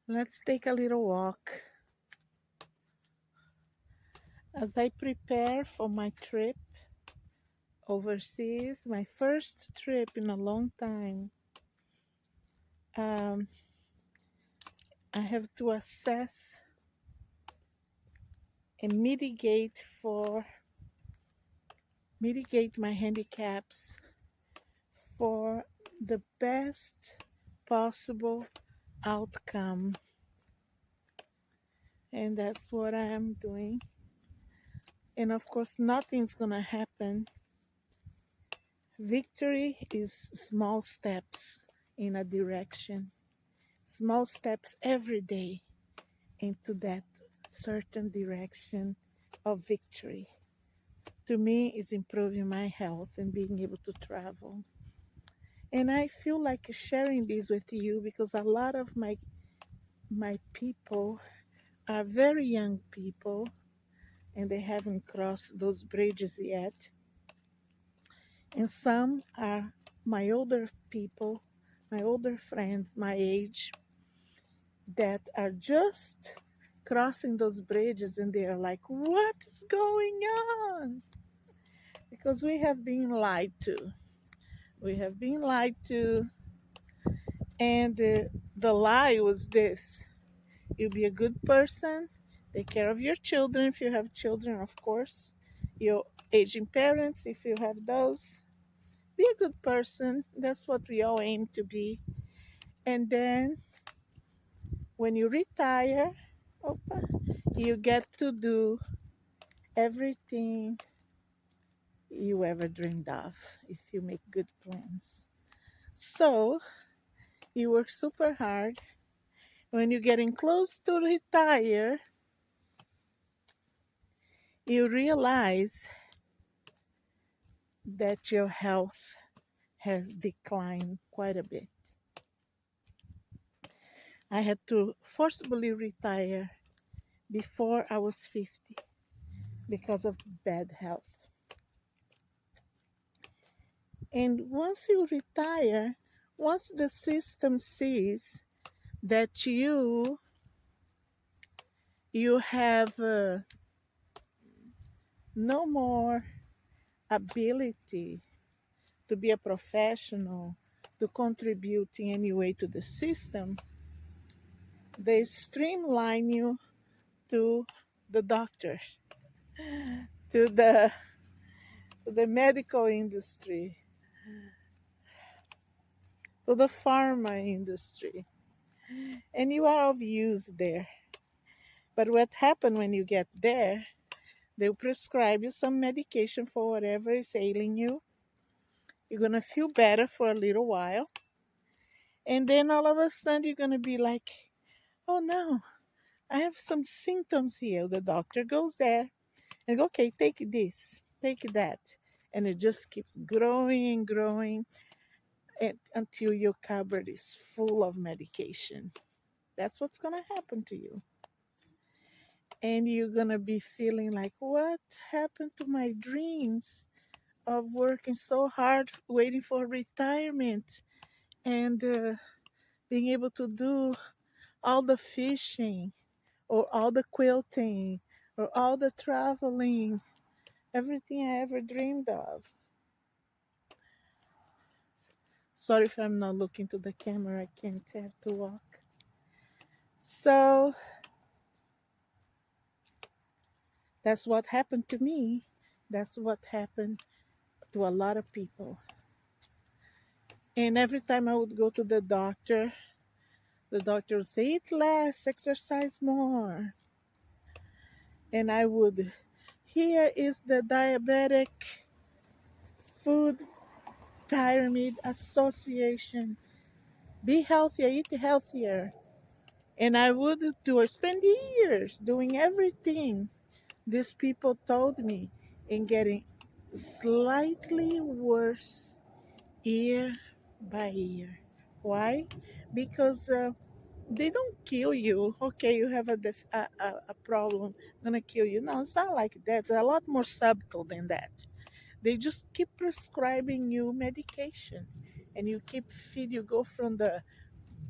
Let's take a little walk as I prepare for my trip overseas, my first trip in a long time. Um, I have to assess and mitigate my handicaps for the best possible outcome, and that's what I am doing. And of course, nothing's gonna happen. Victory is small steps in a direction, small steps every day into that certain direction of victory. To me, is improving my health and being able to travel. And I feel like sharing this with you because a lot of my people are very young people and they haven't crossed those bridges yet. And some are my older people, my older friends, my age, that are just crossing those bridges and they are like, what is going on? Because we have been lied to. We have been lied to, and the lie was this: you be a good person, take care of your children if you have children, of course, your aging parents if you have those. Be a good person. That's what we all aim to be. And then when you retire, opa, you get to do everything you ever dreamed of if you make good plans. So you work super hard. When you're getting close to retire, you realize that your health has declined quite a bit. I had to forcibly retire before I was 50 because of bad health. And once you retire, once the system sees that you have no more ability to be a professional, to contribute in any way to the system, they streamline you to the doctor, to the medical industry, to the pharma industry, and you are of use there. But what happens when you get there? They'll prescribe you some medication for whatever is ailing you. You're gonna feel better for a little while, and then all of a sudden you're gonna be like, "Oh no, I have some symptoms here." The doctor goes there and go, "Okay, take this, take that," and it just keeps growing and growing until your cupboard is full of medication. That's what's gonna happen to you. And you're gonna be feeling like, what happened to my dreams of working so hard, waiting for retirement, and being able to do all the fishing, or all the quilting, or all the traveling, everything I ever dreamed of. Sorry if I'm not looking to the camera, I can't have to walk. So that's what happened to me. That's what happened to a lot of people. And every time I would go to the doctor would say, eat less, exercise more. And I would, here is the Diabetic Food Pyramid Association. Be healthier, eat healthier. And I would spend years doing everything these people told me and getting slightly worse year by year. Why? Because they don't kill you. Okay, you have a problem, gonna kill you. No, it's not like that. It's a lot more subtle than that. They just keep prescribing you medication, and you keep feed. You go from the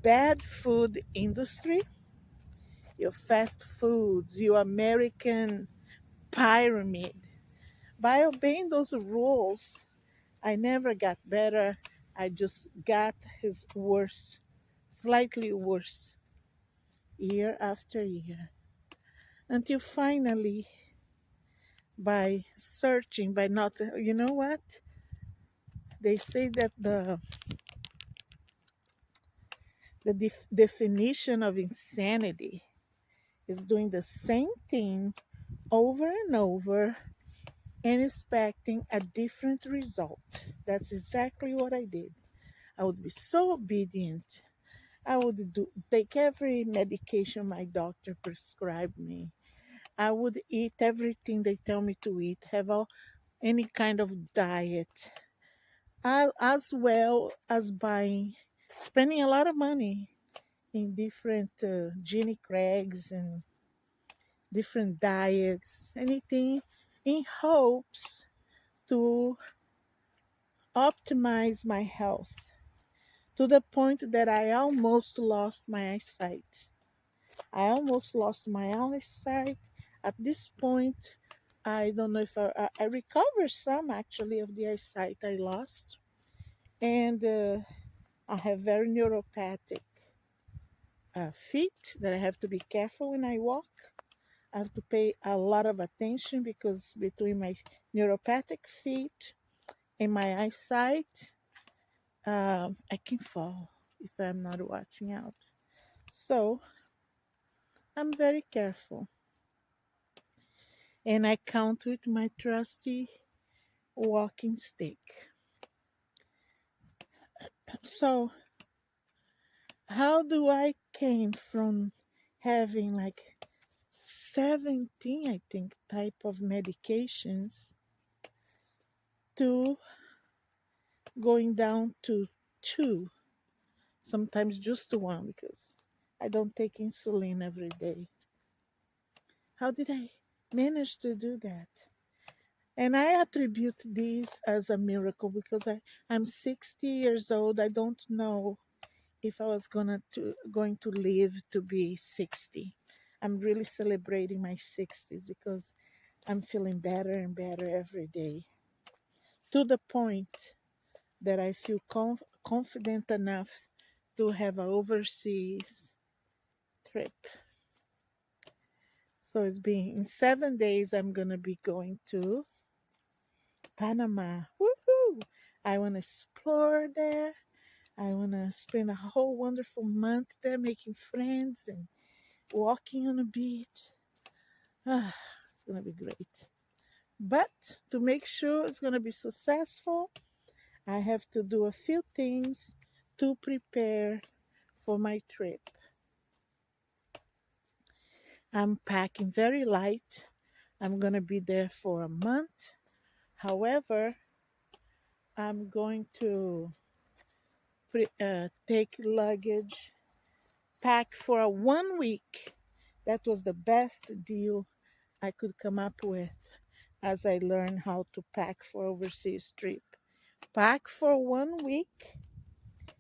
bad food industry your fast foods, your American pyramid. By obeying those rules, I never got better. I just got his worse, slightly worse, year after year. Until finally, by searching, by not, you know what? They say that the definition of insanity is doing the same thing over and over and expecting a different result. That's exactly what I did. I would be so obedient. I would take every medication my doctor prescribed me. I would eat everything they tell me to eat, have any kind of diet, as well as spending a lot of money in different Ginny Craigs and different diets, anything in hopes to optimize my health to the point that I almost lost my eyesight. I almost lost my eyesight. At this point, I don't know if I recovered some actually of the eyesight I lost. And I have very neuropathic feet that I have to be careful when I walk. I have to pay a lot of attention because between my neuropathic feet and my eyesight, I can fall if I'm not watching out. So I'm very careful. And I count with my trusty walking stick. So, how do I came from having like 17, I think, type of medications to going down to two, sometimes just one because I don't take insulin every day. How did I manage to do that? And I attribute this as a miracle because I'm 60 years old. I don't know if I was going to live to be 60. I'm really celebrating my 60s because I'm feeling better and better every day to the point that I feel confident enough to have an overseas trip. So it's been in 7 days. I'm gonna be going to Panama. Woohoo! I want to explore there. I want to spend a whole wonderful month there making friends and walking on the beach. Ah, it's going to be great. But to make sure it's going to be successful, I have to do a few things to prepare for my trip. I'm packing very light. I'm going to be there for a month. However, I'm going to take luggage, pack for a 1 week. That was the best deal I could come up with as I learned how to pack for overseas trip. Pack for 1 week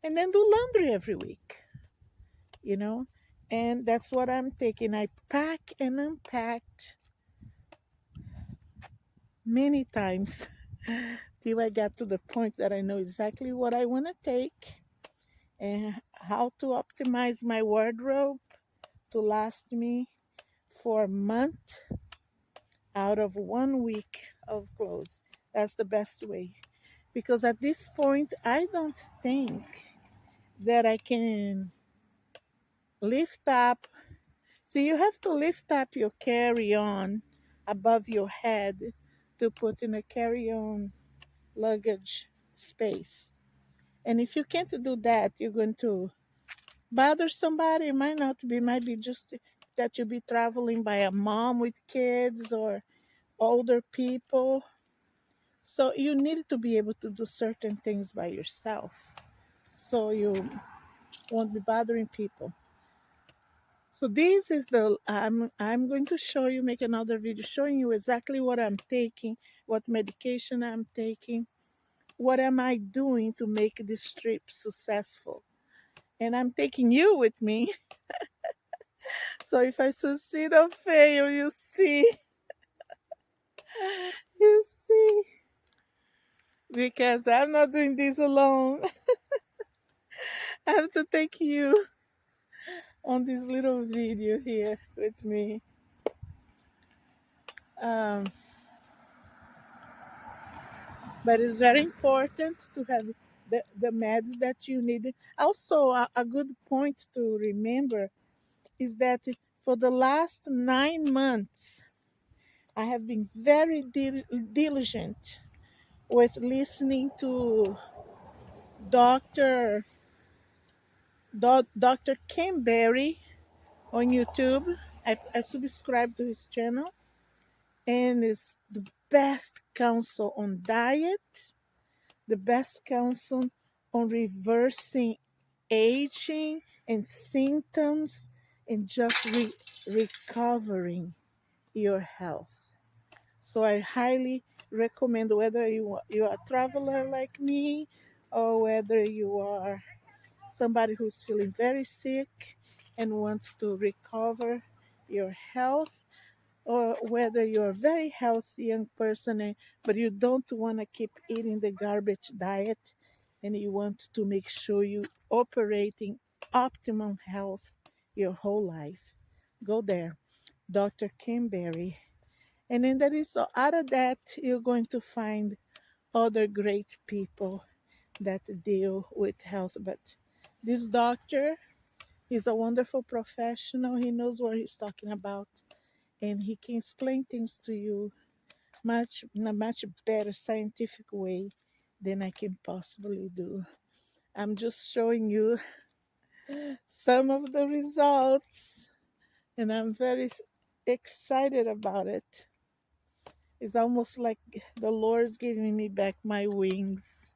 and then do laundry every week, you know? And that's what I'm taking. I pack and unpacked many times till I got to the point that I know exactly what I want to take and how to optimize my wardrobe to last me for a month out of 1 week of clothes. That's the best way. Because at this point, I don't think that I can lift up. So you have to lift up your carry on above your head to put in a carry on luggage space. And if you can't do that, you're going to bother somebody. It might be just that you'll be traveling by a mom with kids or older people. So you need to be able to do certain things by yourself so you won't be bothering people. So this is I'm going to show you, make another video showing you exactly what I'm taking, what medication I'm taking, what am I doing to make this trip successful. And I'm taking you with me. So if I succeed or fail, you see, because I'm not doing this alone. I have to take you on this little video here with me. Um, but it's very important to have the meds that you need. Also, a good point to remember is that for the last 9 months, I have been very diligent with listening to Dr. Dr. Kim Berry on YouTube. I subscribe to his channel, and it's the best counsel on diet, the best counsel on reversing aging and symptoms, and just recovering your health. So I highly recommend, whether you are a traveler like me, or whether you are somebody who's feeling very sick and wants to recover your health, or whether you're a very healthy young person, but you don't want to keep eating the garbage diet, and you want to make sure you operating optimum health your whole life. Go there, Dr. Kimberly. And then there is, out of that, you're going to find other great people that deal with health. But this doctor is a wonderful professional. He knows what he's talking about, and he can explain things to you much in a much better scientific way than I can possibly do. I'm just showing you some of the results, and I'm very excited about it. It's almost like the Lord's giving me back my wings.